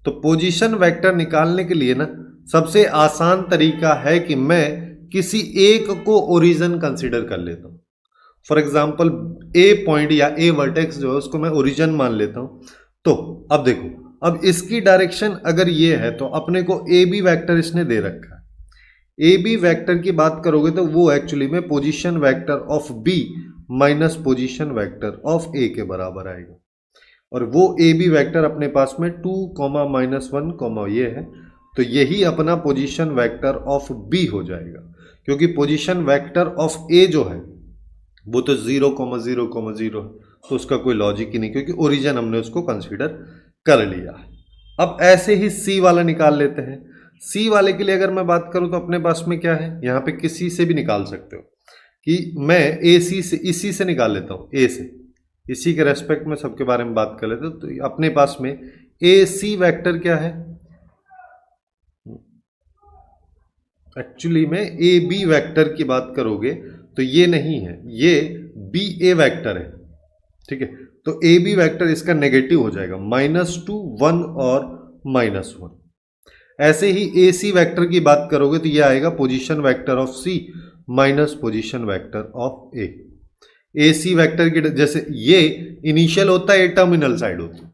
A: तो पोजीशन वेक्टर निकालने के लिए ना सबसे आसान तरीका है कि मैं किसी एक को ओरिजिन कंसीडर कर लेता हूं। फॉर एग्जाम्पल ए पॉइंट या ए वर्टेक्स जो है उसको मैं ओरिजिन मान लेता हूं। तो अब देखो, अब इसकी डायरेक्शन अगर ये है तो अपने को ए बी वैक्टर इसने दे रखा है। ए बी वैक्टर की बात करोगे तो वो एक्चुअली में position vector of B minus position vector of A के बराबर आएगा। और वो ए बी वैक्टर अपने पास में 2, -1, ये है, तो यही अपना पोजीशन वेक्टर ऑफ बी हो जाएगा। क्योंकि पोजीशन वेक्टर ऑफ ए जो है वो तो 0, 0, 0 है, तो उसका कोई लॉजिक ही नहीं, क्योंकि ओरिजिन हमने उसको कंसीडर कर लिया है। अब ऐसे ही सी वाला निकाल लेते हैं। सी वाले के लिए अगर मैं बात करूं तो अपने पास में क्या है, यहाँ पे किसी से भी निकाल सकते हो कि मैं ए सी से, इसी से निकाल लेता हूँ, ए से, इसी के रेस्पेक्ट में सबके बारे में बात कर लेते हैं। तो अपने पास में ए सी वैक्टर क्या है, एक्चुअली में ए बी वैक्टर की बात करोगे तो ये नहीं है, ये बी ए वैक्टर है, ठीक है। तो ए बी वैक्टर इसका नेगेटिव हो जाएगा, -2, 1 और -1। ऐसे ही ए सी वैक्टर की बात करोगे तो ये आएगा position vector of C minus position vector of A. A C vector की जैसे ये इनिशियल होता है, ए टर्मिनल साइड होती है,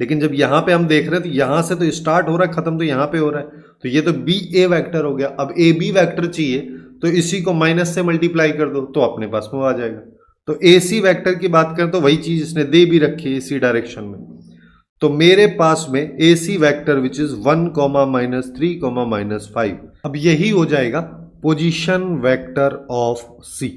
A: लेकिन जब यहां पे हम देख रहे हैं तो यहां से तो स्टार्ट हो रहा है, खत्म तो यहां पे हो रहा है, तो ये तो बी ए वैक्टर हो गया। अब ए बी वैक्टर चाहिए तो इसी को माइनस से मल्टीप्लाई कर दो तो अपने पास में आ जाएगा। तो ए सी वैक्टर की बात करें तो वही चीज इसने दे भी रखी है इसी डायरेक्शन में। तो मेरे पास में ए सी वैक्टर विच इज 1, -3, -5, अब यही हो जाएगा पोजीशन वेक्टर ऑफ सी।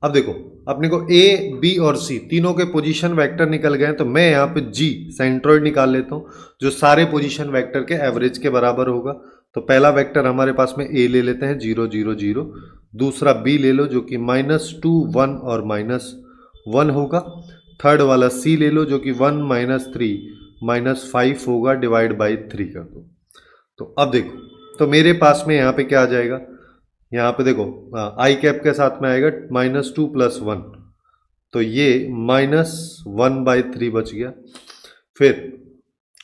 A: अब देखो अपने को ए बी और सी तीनों के पोजीशन वेक्टर निकल गए, तो मैं यहाँ पे जी सेंट्रोइड निकाल लेता हूँ जो सारे पोजीशन वेक्टर के एवरेज के बराबर होगा। तो पहला वेक्टर हमारे पास में ए ले लेते हैं 0, 0, 0, दूसरा बी ले लो जो कि -2, 1 और -1 होगा, थर्ड वाला सी ले लो जो कि 1, -3, -5 होगा, डिवाइड बाई 3 कर दो। तो अब देखो, तो मेरे पास में यहाँ पे क्या आ जाएगा, यहाँ पे देखो आई कैप के साथ में आएगा -2 + 1, तो ये -1/3 बच गया। फिर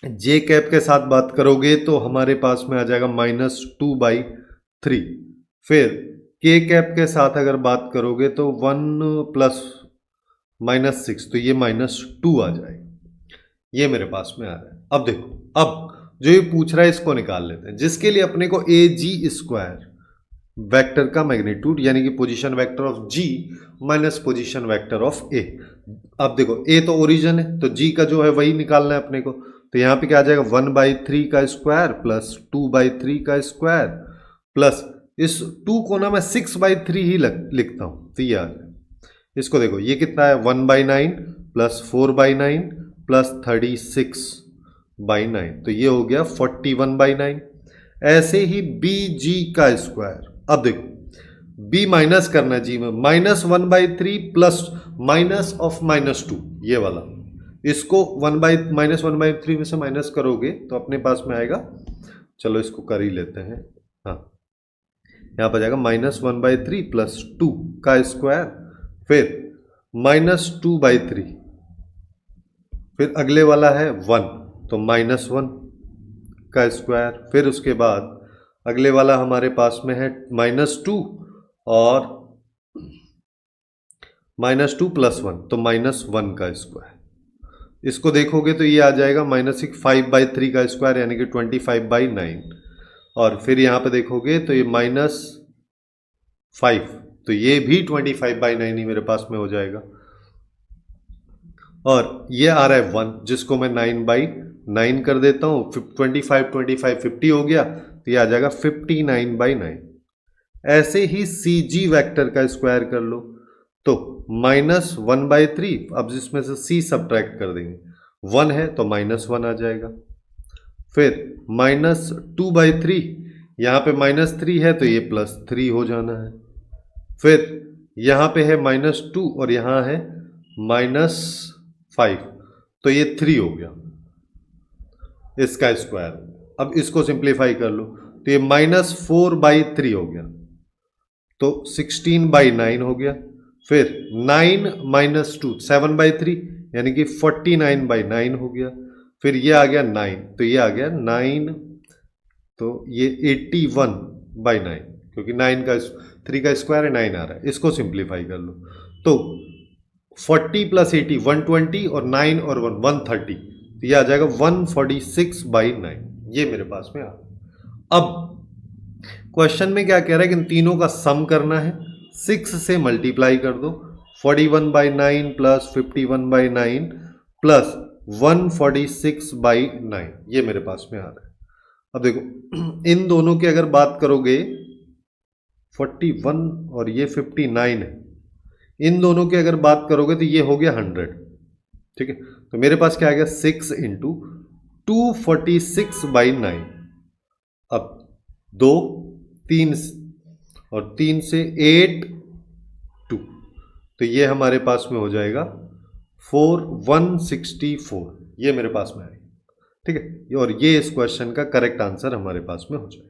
A: जे कैप के साथ बात करोगे तो हमारे पास में आ जाएगा -2/3। फिर के कैप के साथ अगर बात करोगे तो 1 + -6, तो ये -2 आ जाएगा। ये मेरे पास में आ रहा है। अब देखो, अब जो ये पूछ रहा है इसको निकाल लेते हैं, जिसके लिए अपने को ए जी स्क्वायर वेक्टर का मैग्नीट्यूड यानी कि position vector of G minus position vector of A. अब देखो ए तो ओरिजिन है, तो जी का जो है वही निकालना है अपने को। तो यहाँ पे क्या आ जाएगा 1/3 का स्क्वायर प्लस 2/3 का स्क्वायर प्लस इस 2 को ना मैं 6/3 ही लिखता हूँ, तो ये आ जाए। इसको देखो ये कितना है 1/9 प्लस 4/9 प्लस 36/9, तो ये हो गया 41/9। ऐसे ही बी जी का स्क्वायर, अब देखो b माइनस करना है जी में, -1/3 प्लस माइनस ऑफ -2, ये वाला, इसको -1/3 में से माइनस करोगे तो अपने पास में आएगा, चलो इसको कर ही लेते हैं, हाँ यहाँ पर जाएगा -1/3 प्लस 2 का स्क्वायर, फिर -2/3, फिर अगले वाला है 1 तो -1 का स्क्वायर, फिर उसके बाद अगले वाला हमारे पास में है -2 और -2 + 1 तो -1 का स्क्वायर। इसको देखोगे तो ये आ जाएगा -5/3 का स्क्वायर यानी कि 25/9, और फिर यहाँ पे देखोगे तो ये -5, तो ये भी 25/9 ही मेरे पास में हो जाएगा। और ये आ रहा है 1, जिसको मैं 9/9 कर देता हूँ, 25 50 हो गया, तो ये आ जाएगा 59/9। ऐसे ही सी जी वैक्टर का स्क्वायर कर लो, तो -1/3, अब जिसमें से सी सब्ट्रैक्ट कर देंगे, 1 है तो -1 आ जाएगा। फिर -2/3, यहाँ पे -3 है तो ये +3 हो जाना है। फिर यहाँ पे है -2 और यहाँ है -5, तो ये 3 हो गया इसका स्क्वायर। अब इसको सिंप्लीफाई कर लो, तो ये -4/3 हो गया, तो 16/9 हो गया। फिर 9 - 2 7/3, यानी कि 49/9 हो गया। फिर ये आ गया 9, तो ये आ गया 9, तो ये 81/9, क्योंकि 9 का 3 का स्क्वायर है, 9 आ रहा है। इसको सिंप्लीफाई कर लो, तो 40 + 80 120, और 9 और 1 130, तो ये आ जाएगा 146/9। ये मेरे पास में आ रहा। अब क्वेश्चन में क्या कह रहा है कि इन तीनों का सम करना है, 6 से मल्टीप्लाई कर दो, 41/9 + 51/9 + 146/9, ये मेरे पास में आ रहा है। अब देखो इन दोनों की अगर बात करोगे, 41 और ये 59 है, इन दोनों की अगर बात करोगे तो ये हो गया 100, ठीक है। तो मेरे पास क्या आ गया, 6 × 246/9। अब 2 3 और 3 से 8 2, तो ये हमारे पास में हो जाएगा 164, ये मेरे पास में आएगा, ठीक है। और ये इस क्वेश्चन का करेक्ट आंसर हमारे पास में हो जाएगा।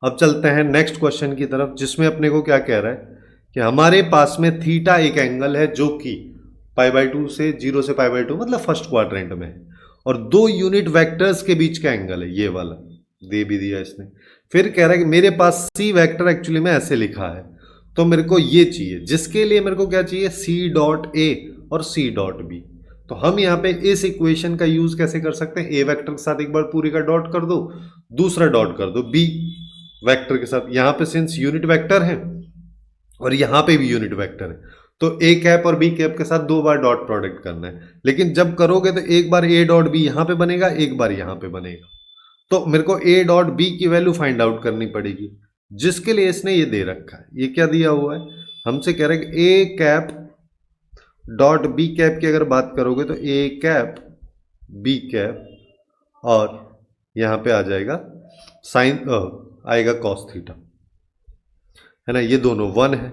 A: अब चलते हैं नेक्स्ट क्वेश्चन की तरफ, जिसमें अपने को क्या कह रहा है कि हमारे पास में थीटा एक एंगल है जो कि π/2 से 0 से π/2 मतलब फर्स्ट क्वाड्रेंट में है, और 2 यूनिट वेक्टर्स के बीच का एंगल है, ये वाला दे भी दिया इसने। फिर कह रहा है कि मेरे पास सी वेक्टर एक्चुअली में ऐसे लिखा है, तो मेरे को ये चाहिए, जिसके लिए मेरे को क्या चाहिए, C.A और C.B। तो हम यहाँ पे इस इक्वेशन का यूज कैसे कर सकते हैं, ए वेक्टर के साथ एक बार पूरी का डॉट कर दो, दूसरा डॉट कर दो बी वेक्टर के साथ। यहाँ पे सिंस यूनिट वेक्टर है और यहाँ पे भी यूनिट वेक्टर है, तो ए कैप और बी कैप के साथ 2 बार डॉट प्रोडक्ट करना है। लेकिन जब करोगे तो एक बार ए डॉट बी यहाँ पे बनेगा, एक बार यहाँ पे बनेगा, तो मेरे को ए डॉट बी की वैल्यू फाइंड आउट करनी पड़ेगी, जिसके लिए इसने ये दे रखा है। ये क्या दिया हुआ है, हमसे कह रहा है कि ए कैप डॉट बी कैप की अगर बात करोगे तो ए कैप बी कैप, और यहाँ पे आ जाएगा साइन आएगा कॉस थीटा, है ना, ये दोनों 1 है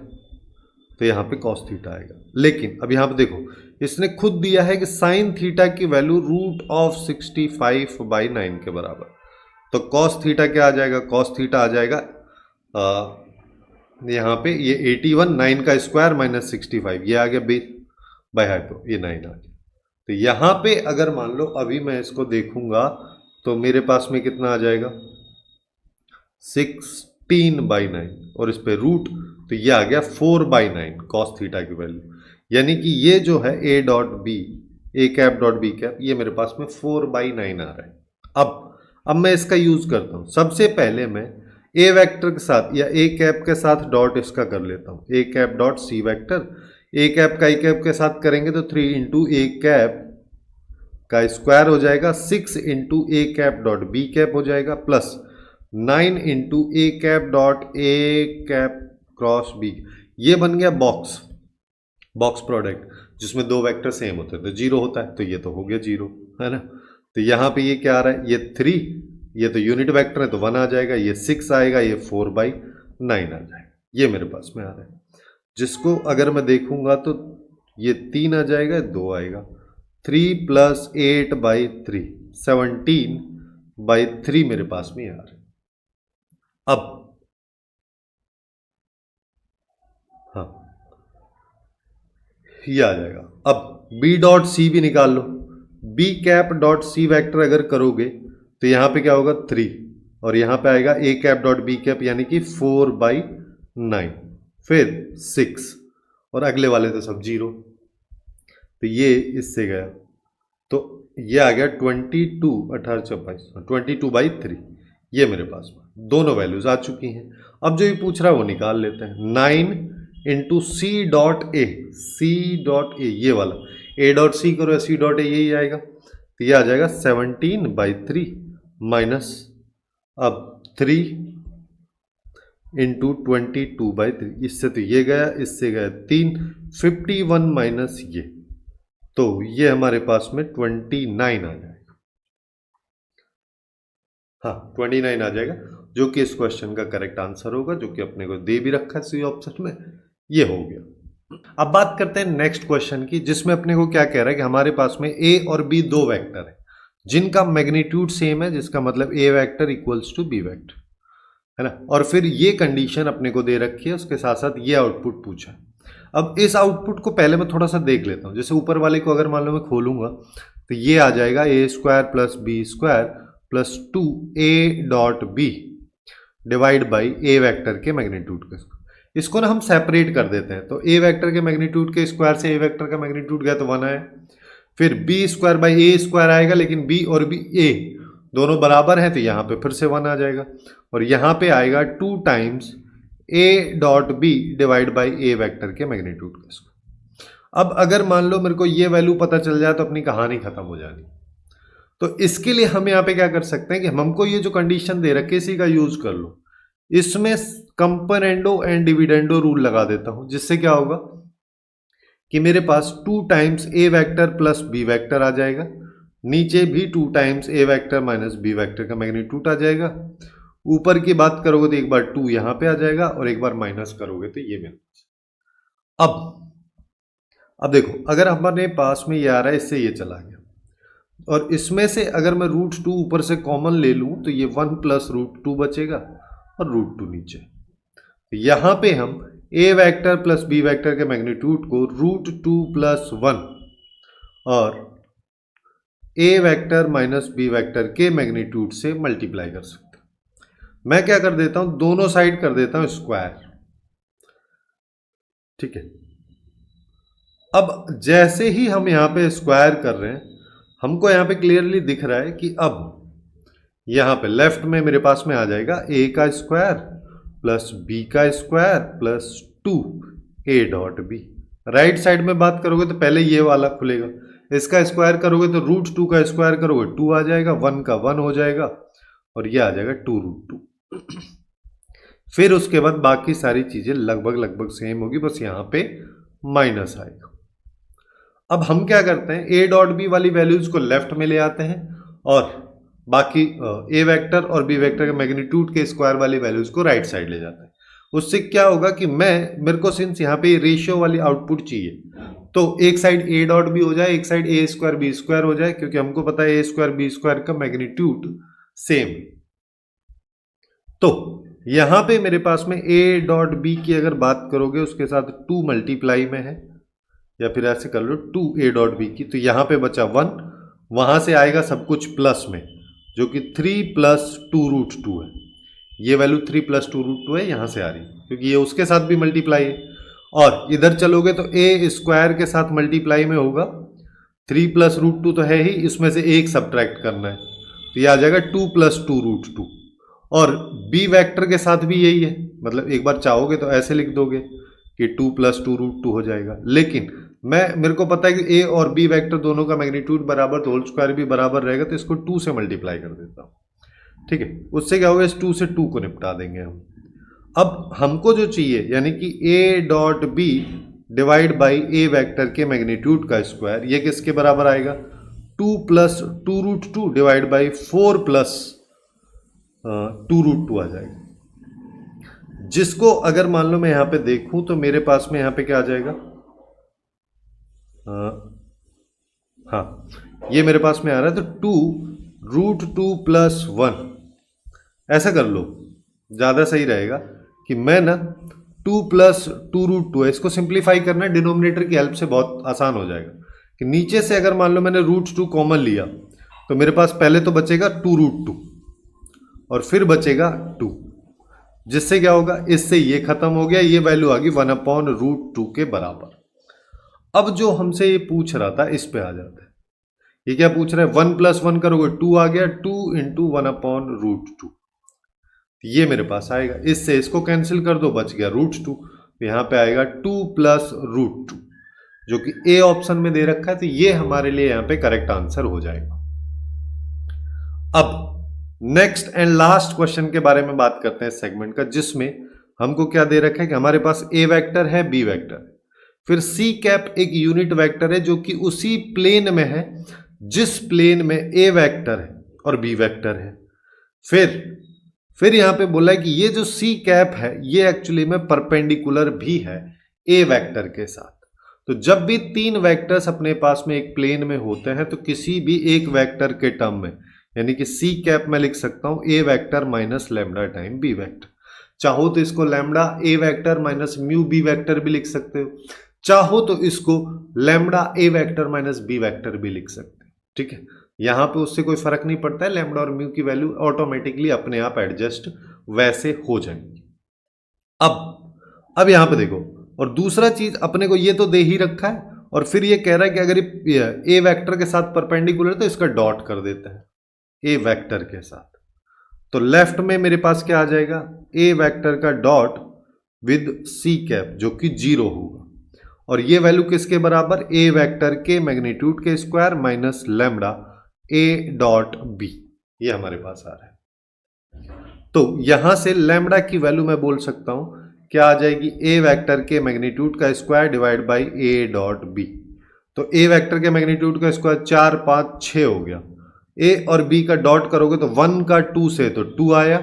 A: तो यहाँ पे कॉस थीटा आएगा। लेकिन अब यहाँ पे देखो इसने खुद दिया है कि साइन थीटा की वैल्यू √65/9 के बराबर, तो कॉस थीटा क्या आ जाएगा, कॉस थीटा आ जाएगा यहाँ पे ये 81, 9 का स्क्वायर -65, ये आ गया /2, ये 9 आ गया। तो यहाँ पे अगर मान लो अभी मैं इसको देखूंगा तो मेरे पास में कितना आ जाएगा, 16/9, और इस पे रूट, तो ये आ गया 4/9 कॉस थीटा की वैल्यू। यानी कि ये जो है A dot B, A cap dot B cap, ये मेरे पास में 4/9 आ रहा है। अब मैं इसका यूज करता हूं। सबसे पहले मैं ए वेक्टर के साथ या ए कैप के साथ डॉट इसका कर लेता हूं, ए cap dot C vector. A cap का ए कैप के साथ करेंगे तो 3 × ए कैप का स्क्वायर हो जाएगा, 6 × A cap dot B cap हो जाएगा, plus 9 × A cap dot A cap cross B. ये बन गया बॉक्स प्रोडक्ट, जिसमें 2 वेक्टर सेम होते हैं तो 0 होता है, तो ये तो हो गया 0, है ना। तो यहाँ पे ये क्या आ रहा है, ये 3, ये तो यूनिट वेक्टर है तो 1 आ जाएगा, ये 6 आएगा, ये 4/9 आ जाएगा, ये मेरे पास में आ रहा है। जिसको अगर मैं देखूंगा तो ये 3 आ जाएगा, 2 आएगा, 3 + 8/3 17/3 मेरे पास में आ रहा है। अब हाँ ये आ जाएगा। अब बी डॉट सी भी निकाल लो, B cap dot C vector अगर करोगे तो यहाँ पे क्या होगा 3, और यहाँ पे आएगा ए कैप डॉट बी कैप यानी कि 4/9, फिर 6, और अगले वाले तो सब 0, तो ये इससे गया, तो ये आ गया 22/3, ये मेरे पास में दोनों वैल्यूज आ चुकी हैं। अब जो ये पूछ रहा है वो निकाल लेते हैं। 9 × C.A, ये वाला, ए डॉट सी करो, सी डॉट ए, यही आएगा। तो ये आ जाएगा 17/3 माइनस अब 3 इंटू 22/3, इससे तो ये गया, इससे गया 3, 51 माइनस ये, तो ये हमारे पास में 29 आ जाएगा। हाँ 29 आ जाएगा, जो कि इस क्वेश्चन का करेक्ट आंसर होगा, जो कि अपने को दे भी रखा है सी ऑप्शन में, ये हो गया। अब बात करते हैं नेक्स्ट क्वेश्चन की, जिसमें अपने को क्या कह रहा है कि हमारे पास में ए और बी दो वेक्टर है जिनका मैग्नीट्यूड सेम है, जिसका मतलब A vector equals to B vector, है ना। और फिर ये कंडीशन अपने को दे रखी है, उसके साथ साथ ये आउटपुट पूछा। अब इस आउटपुट को पहले मैं थोड़ा सा देख लेता हूं। जैसे ऊपर वाले को अगर मान लो मैं खोलूंगा तो ये आ जाएगा A square plus B square plus 2a dot B divide by A vector के मैग्नीट्यूड का। इसको ना हम सेपरेट कर देते हैं, तो ए वेक्टर के मैग्नीट्यूड के स्क्वायर से ए वेक्टर का मैग्नीट्यूड गया तो 1 आया। फिर B square by A square आएगा, लेकिन बी और बी ए दोनों बराबर हैं तो यहाँ पे फिर से 1 आ जाएगा, और यहाँ पे आएगा 2 times A dot B divide by A vector के मैग्नीट्यूड का। अब अगर मान लो मेरे को ये वैल्यू पता चल जाए तो अपनी कहानी खत्म हो जानी। तो इसके लिए हम यहाँ पे क्या कर सकते हैं कि हमको ये जो कंडीशन दे रखी है इसी का यूज कर लो। इसमें कंपोनेंडो एंड डिविडेंडो रूल लगा देता हूं, जिससे क्या होगा कि मेरे पास 2 टाइम्स ए वेक्टर प्लस बी वेक्टर आ जाएगा, नीचे भी 2 टाइम्स ए वेक्टर माइनस बी वेक्टर का मैग्नीट्यूड आ जाएगा। ऊपर की बात करोगे तो एक बार 2 यहां पे आ जाएगा और एक बार माइनस करोगे तो ये मेरे पास। अब देखो, अगर हमारे पास में ये आ रहा है, इससे ये चला गया, और इसमें से अगर मैं √2 ऊपर से कॉमन ले लूं तो ये 1 प्लस √2 बचेगा और √2 नीचे। यहां पे हम ए वेक्टर प्लस बी वेक्टर के मैग्नीट्यूड को √2 प्लस 1 और ए वेक्टर माइनस बी वेक्टर के मैग्नीट्यूड से मल्टीप्लाई कर सकते हैं। मैं क्या कर देता हूं, दोनों साइड कर देता हूं स्क्वायर, ठीक है। अब जैसे ही हम यहां पे स्क्वायर कर रहे हैं, हमको यहां पे क्लियरली दिख रहा है कि अब यहां पे लेफ्ट में मेरे पास में आ जाएगा a का स्क्वायर प्लस b का square plus 2a dot B. Right side में बात करोगे तो पहले ये वाला खुलेगा, इसका स्क्वायर करोगे तो √2 का स्क्वायर करोगे 2 आ जाएगा, 1 का 1 हो जाएगा और ये आ जाएगा 2√2। फिर उसके बाद बाकी सारी चीजें लगभग सेम होगी, बस यहां पे माइनस आएगा। अब हम क्या करते हैं, a डॉट बी वाली वैल्यूज को लेफ्ट में ले आते हैं और बाकी ए वेक्टर और बी वेक्टर के मैग्नीट्यूड के स्क्वायर वाली वैल्यूज को राइट साइड ले जाते हैं। उससे क्या होगा कि मेरे को सिंस यहाँ पे रेशियो वाली आउटपुट चाहिए, तो एक साइड ए डॉट बी हो जाए, एक साइड ए स्क्वायर बी स्क्वायर हो जाए, क्योंकि हमको पता है ए स्क्वायर बी स्क्वायर का मैग्नीट्यूड सेम। तो यहां पे मेरे पास में ए डॉट बी की अगर बात करोगे उसके साथ 2 मल्टीप्लाई में है, या फिर ऐसे कर लो 2a डॉट बी की, तो यहां पे बचा 1, वहां से आएगा सब कुछ प्लस में, जो कि 3 प्लस 2√2 है। ये वैल्यू 3 प्लस 2√2 है, यहां से आ रही क्योंकि ये उसके साथ भी मल्टीप्लाई है। और इधर चलोगे तो a स्क्वायर के साथ मल्टीप्लाई में होगा, 3 प्लस √2 तो है ही, इसमें से एक सब्ट्रैक्ट करना है, तो ये आ जाएगा 2 प्लस 2√2। और b वेक्टर के साथ भी यही है, मतलब एक बार चाहोगे तो ऐसे लिख दोगे कि 2 प्लस 2√2 हो जाएगा, लेकिन मेरे को पता है कि ए और बी वेक्टर दोनों का मैग्नीट्यूड बराबर, तो होल स्क्वायर भी बराबर रहेगा, तो इसको 2 से मल्टीप्लाई कर देता हूं, ठीक है। उससे क्या होगा, इस 2 से 2 को निपटा देंगे हम। अब हमको जो चाहिए यानी कि A dot B divide by A vector के मैग्नीट्यूड का स्क्वायर, ये किसके बराबर आएगा, 2 प्लस 2√2 डिवाइड बाई 4 प्लस 2√2 आ जाएगा। जिसको अगर मान लो मैं यहां पे देखूं तो मेरे पास में यहां पे क्या आ जाएगा, हाँ ये मेरे पास में आ रहा है, तो 2√2 प्लस 1, ऐसा कर लो ज्यादा सही रहेगा कि मैं ना 2 प्लस 2√2 है, इसको सिंप्लीफाई करना है डिनोमिनेटर की हेल्प से, बहुत आसान हो जाएगा। कि नीचे से अगर मान लो मैंने √2 कॉमन लिया तो मेरे पास पहले तो बचेगा 2√2 और फिर बचेगा 2, जिससे क्या होगा, इससे ये खत्म हो गया, ये वैल्यू आ गई 1/√2 के बराबर। अब जो हमसे ये पूछ रहा था इस पे आ जाता है, ये क्या पूछ रहा है, 1 प्लस 1 करोगे 2 आ गया, 2 इंटू 1/√2, ये मेरे पास आएगा। इससे इसको कैंसिल कर दो, बच गया √2, तो यहां पे आएगा 2 प्लस √2। जो कि ए ऑप्शन में दे रखा है, तो ये हमारे लिए यहां पे करेक्ट आंसर हो जाएगा। अब नेक्स्ट एंड लास्ट क्वेश्चन के बारे में बात करते हैं सेगमेंट का, जिसमें हमको क्या दे रखा है कि हमारे पास ए वेक्टर है, बी वेक्टर है, फिर सी कैप एक यूनिट वेक्टर है जो कि उसी प्लेन में है जिस प्लेन में ए वेक्टर है और बी वेक्टर है। फिर यहां पे बोला है कि ये जो सी कैप है ये एक्चुअली में परपेंडिकुलर भी है ए वेक्टर के साथ। तो जब भी तीन वेक्टर्स अपने पास में एक प्लेन में होते हैं तो किसी भी एक वेक्टर के टर्म में, यानी कि सी कैप में लिख सकता हूं A vector minus lambda time B vector. चाहो तो इसको lambda A vector minus mu B vector भी लिख सकते हो, चाहो तो इसको lambda A vector minus B vector भी लिख सकते हो। ठीक है, यहां पे उससे कोई फर्क नहीं पड़ता है, लैम्डा और म्यू की वैल्यू ऑटोमेटिकली अपने आप एडजस्ट वैसे हो जाएंगी। अब यहां पे देखो, और दूसरा चीज अपने को ये तो दे ही रखा है, और फिर ये कह रहा है कि अगर ए वेक्टर के साथ परपेंडिकुलर तो इसका डॉट कर देता है ए वेक्टर के साथ। तो लेफ्ट में मेरे पास क्या आ जाएगा, ए वेक्टर का डॉट विद सी कैप जो कि 0 होगा, और ये वैल्यू किसके बराबर, ए वेक्टर के मैग्नीट्यूड के square minus lambda A dot B, ये हमारे पास आ रहा है। तो यहां से लैम्डा की वैल्यू मैं बोल सकता हूं क्या आ जाएगी, ए वेक्टर के मैग्नीट्यूड का square divide by A dot B. तो ए वेक्टर के मैग्नीट्यूड का स्क्वायर 4 5 6 हो गया, ए और बी का डॉट करोगे तो 1 का 2 से तो 2 आया,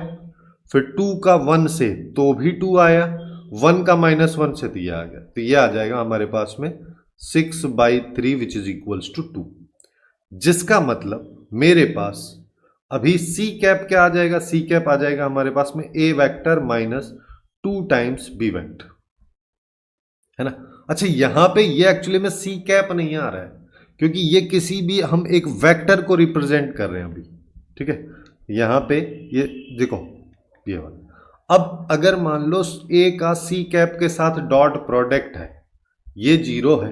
A: फिर 2 का 1 से तो भी 2 आया, 1 का -1 से तो ये आ गया। तो ये आ जाएगा हमारे पास में 6/3 विच इज इक्वल्स टू 2, जिसका मतलब मेरे पास अभी सी कैप क्या आ जाएगा, सी कैप आ जाएगा हमारे पास में A vector minus 2 times B vector, है ना। अच्छा, यहां पे ये एक्चुअली में सी कैप नहीं आ रहा है क्योंकि ये किसी भी हम एक वेक्टर को रिप्रेजेंट कर रहे हैं अभी। ठीक है, यहां पे ये देखो ये वाला। अब अगर मान लो ए का सी कैप के साथ डॉट प्रोडक्ट है, ये 0 है,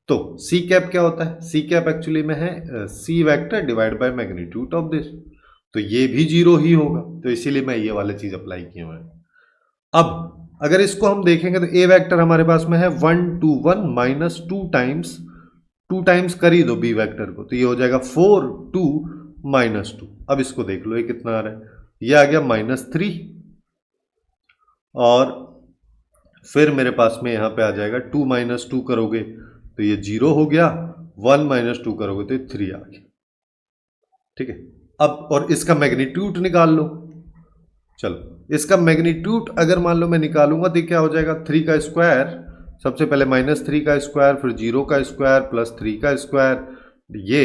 A: तो सी कैप क्या होता है, सी कैप एक्चुअली में है C vector divide by magnitude of this, तो ये भी 0 ही होगा, तो इसीलिए मैं ये वाले चीज अप्लाई किए हुए हैं। अब अगर इसको हम देखेंगे तो ए वेक्टर हमारे पास में है 1 2 1 माइनस 2 टाइम्स कर ही दो बी वेक्टर को, तो ये हो जाएगा 4 2 -2। अब इसको देख लो ये कितना आ रहा है, ये आ गया -3, और फिर मेरे पास में यहां पे आ जाएगा 2 - 2 करोगे तो ये 0 हो गया, 1 - 2 करोगे तो ये 3 आ गया। ठीक है, अब और इसका मैग्नीट्यूड निकाल लो। चलो, इसका मैग्नीट्यूड अगर मान लो मैं निकालूंगा तो क्या हो जाएगा, 3 का स्क्वायर, सबसे पहले -3 का स्क्वायर, फिर 0 का स्क्वायर प्लस 3 का स्क्वायर, ये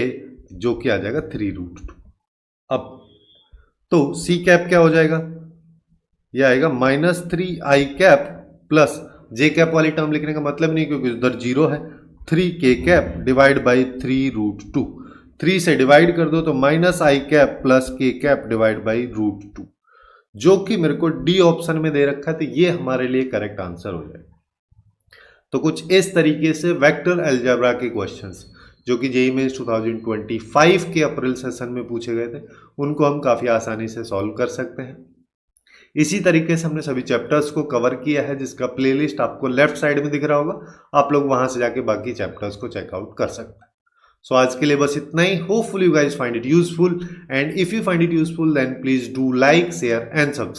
A: जो कि आ जाएगा 3√2। अब तो सी कैप क्या हो जाएगा, ये आएगा -3i कैप प्लस जे कैप वाली टर्म लिखने का मतलब नहीं क्योंकि उधर 0 है, 3k कैप डिवाइड बाई 3√2, 3 से डिवाइड कर दो तो -i cap plus k cap divide by √2, जो कि मेरे को डी ऑप्शन में दे रखा है, तो ये हमारे लिए करेक्ट आंसर हो जाएगा। तो कुछ इस तरीके से वेक्टर अलजेब्रा के क्वेश्चंस जो कि जेईई मेंस 2025 के अप्रैल सेशन में पूछे गए थे, उनको हम काफ़ी आसानी से सॉल्व कर सकते हैं। इसी तरीके से हमने सभी चैप्टर्स को कवर किया है, जिसका प्लेलिस्ट आपको लेफ्ट साइड में दिख रहा होगा, आप लोग वहां से जाके बाकी चैप्टर्स को चेकआउट कर सकते हैं। सो आज के लिए बस इतना ही। Hopefully you guys find it useful, and if you find it useful then please do like, share and subscribe.